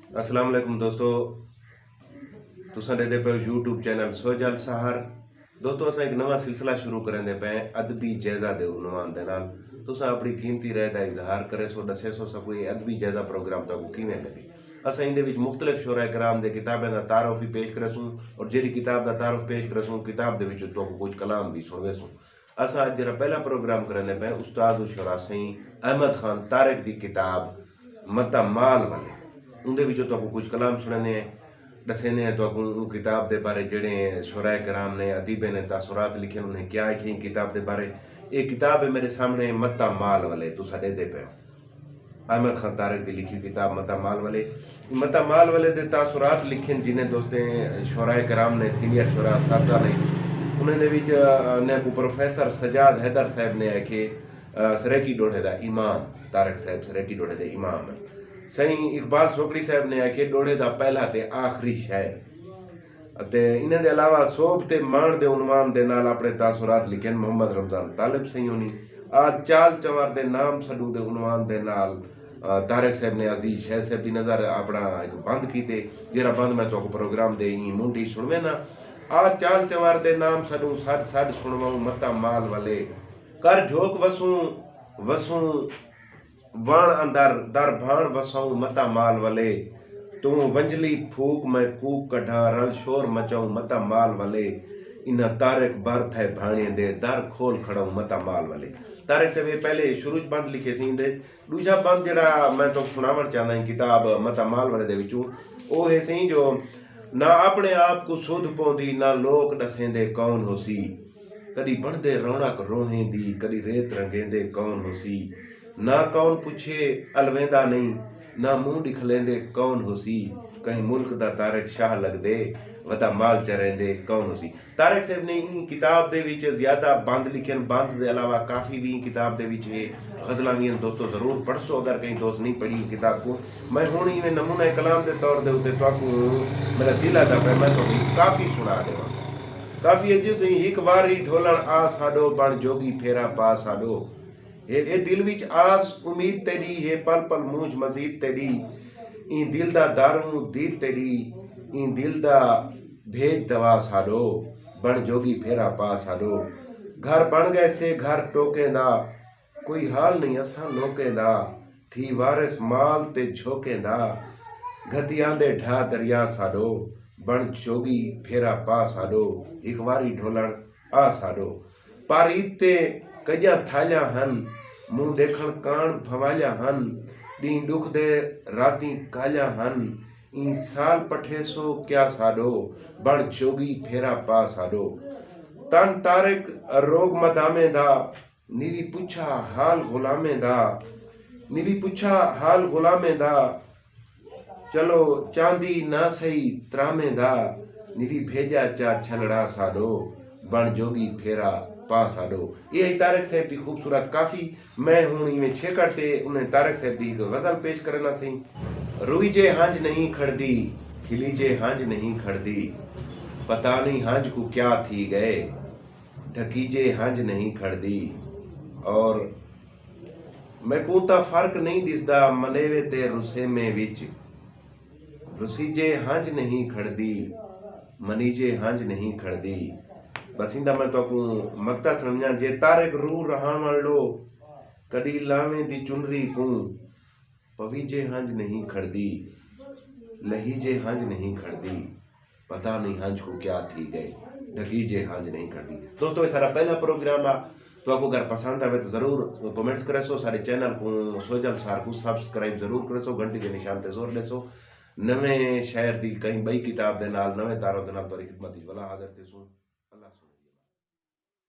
अस्सलाम वालेकुम दोस्तों, तुसां ॾिसदे पियो यूट्यूब चैनल सोजल सहर। दोस्तों असां एक नवा सिलसिला शुरू करेंदे पे अदबी जायजा दे उनवान दे नाल तुसां अपनी कीमती राय दा इजहार करे सो दसे सो सब कोई अदबी जायजा प्रोग्राम तक किवें लगे। असां इंदे विच मुख्तलिफ शोरा कराम दे किताबें दा तारुफ भी पेश करसूं और जेरी किताब दा तारुफ पेश करसूं किताब दे विच तो कुछ कलाम भी सुनवेसूं। असां अज जरा पहला प्रोग्राम करने पे उस्ताद शुरा सईं अहमद खान तारिक दी किताब मता माल वाले उनके विचों तो कुछ कलाम सुनने दसेने तो किताब के बारे जेड़े शुराए कराम ने अदीबे ने तासुरात लिखे उन्हें क्या लिखी किताब के बारे। ये किताब है मेरे सामने मता माल वाले तो दे पे अहमद खान तारिक की लिखी किताब मता माल वाले दे तासुरात लिखे जिन्हें दोस्तें शुराए कराम ने सीनियर शुरा साहबा ने उन्होंने ने प्रोफेसर सजाद हैदर साहब ने आखे सरेकी डोड़े का इमाम तारिक साहब सरेकी डोड़े के इमाम सही इकबाल सोकड़ी साहब ने आखे डोड़े का पहला ते आखिरी शायर ते इन्हां दे अलावा सोब ते मान दे उनवान दे नाल अपने तासुरात लिखे मोहम्मद रमजान तालिब सही होनी आ चाल चवार दे नाम सडू दे उनवान दे नाल तारिक साहब ने अजीज शह साहब की नज़र अपना एक बंद कीते जरा बंद मैं तो प्रोग्राम दे मुंडी सुनवे ना आ चाल चवार दे नाम सडू सद सद सुनवाऊं मता माल वाले कर झोंक वसूं वसूं वण अंदर दर भाण वसाऊं मता माल वाले तू वंजली फूक मैं कूक कढ़ा रल शोर मचाऊं मता माल वाले इन्ना तारिक बर थे भाणे दे दर खोल खड़ाऊं मता माल वाले। तारिक से वे पहले शुरू बंद लिखे सी दे दूजा बंद जड़ा मैं तो सुनावण चाहता किताब मता माल वाले दे विचों ओ है सी जो ना अपने आप को सुध पौंदी ना लोक दसेंदे कौन होसी कदी बनदे रौनक रोहें दी कदी रेत रंगेंदे कौन होसी ना कौन पूछे अलवेंदा नहीं ना मुंह दिखलेंदे कौन होसी कहीं मुल्क दा तारिक शाह लगदे वता माल चरेंदे कौन होसी। तारिक साहब ने इन किताब दे विच ज्यादा बंद लिखन बंद दे अलावा काफ़ी भी किताब दे विच है गज़लां भी दोस्तों ज़रूर पढ़सो अगर कहीं दोस्त नहीं पढ़ी किताब को। मैं हुण इवें नमूना कलाम के तौर दे उत्ते तुहाकू मेरा दिल आता पे मैं तो काफ़ी सुना देवां काफ़ी अजे सही एक बारी ढोलण आ साडो बण जोगी फेरा पा साडो ए दिल विच आस उम्मीद तेरी है पल पल मूंझ मजीद तेरी इन दिल दा दारू दीद तेरी इन दिल दा भेज दवा साडो बन जोगी फेरा पा साडो घर बन गए से घर टोके दा कोई हाल नहीं असा लोके दा थी वारिस माल ते झोके दा घतियां दे ढा दरिया साडो बन जोगी फेरा पा साडो एक वारी ढोलण आ साडो पर इते कजा थालिया हन मुंह देखण कान भवालिया हन डी दुख दे राती कालिया हन ई साल पठे सो क्या साडो बण जोगी फेरा पा साडो तन तारिक रोग मदामे दा निवी पुछा हाल गुलामे दा निवी पुछा हाल गुलामे दा चलो चांदी ना सही त्रामे दा निवी भेजा चा छलड़ा साडो बण जोगी फेरा पा साडो। ये तारिक साहब की खूबसूरत काफ़ी मैं हूँ इवें छेकड़ते उन्हें तारिक साहब की गज़ल पेश करना सी। रुई जे हंज नहीं खड़दी खिली जे हंज नहीं खड़दी पता नहीं हंज को क्या थी गए ढकी जे हंज नहीं खड़दी और मैं कोता फर्क नहीं दिसदा मनेवे ते रुसे में विच रुसी जे हंज नहीं खड़दी मनी जे हंज नहीं खड़दी। बस इंदा मैं तो मकता समझा जे तारिक रू रहान लो कदी लावे दी चुनरी को पवी जे हंज नहीं खड़दी लही जे हंज नहीं खड़दी पता नहीं हंज को क्या थी गए ढकी जे हंज नहीं खड़दी। दोस्तों ये सारा पहला प्रोग्राम आ तो आपको अगर पसंद आवे तो जरूर कमेंट्स करे सो सारे चैनल को सोजल सार को सब्सक्राइब जरूर करे सो घंटी के निशान ते जोर देसो नवे शहर दी कहीं बई किताब दे नाल नवे तारों दे नाल तुहाडी खिदमत विच वला हाज़र थे सो।